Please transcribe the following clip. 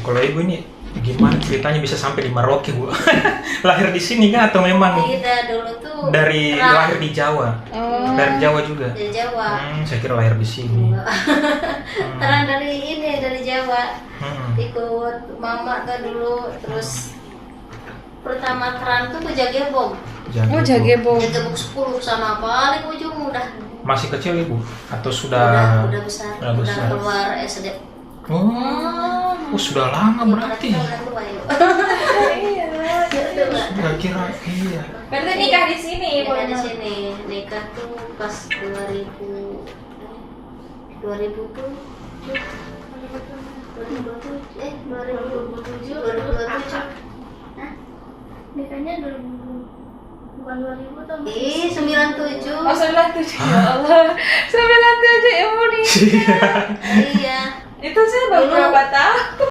Kalau ibu ini gimana ceritanya bisa sampai di Merauke, Bu? Lahir di sini kan atau memang Kita dulu tuh dari lahir di Jawa? Oh. Dari Jawa juga? dari Jawa. Saya kira lahir di sini. Terang dari ini dari Jawa. Hmm. Ikut mama tuh dulu, terus pertama keran tuh ke Jagebom. Oh, Jagebom. Jagebom 10 sama paling ujung udah Masih kecil ibu? Atau sudah? udah besar, Udah besar. keluar SD. Oh, sudah lama berarti. Udah tua yuk. Iya. Sudah kira iya. Berarti nikah di sini, Nikah di sini, nikah tuh pas 2000 tuh 2027. Nikahnya 2000, bukan 2000 atau Ih, 97. Oh, 97. Ya Allah. 97 ibu nih. Iya. Itu saya baru Dulu. berapa tahun?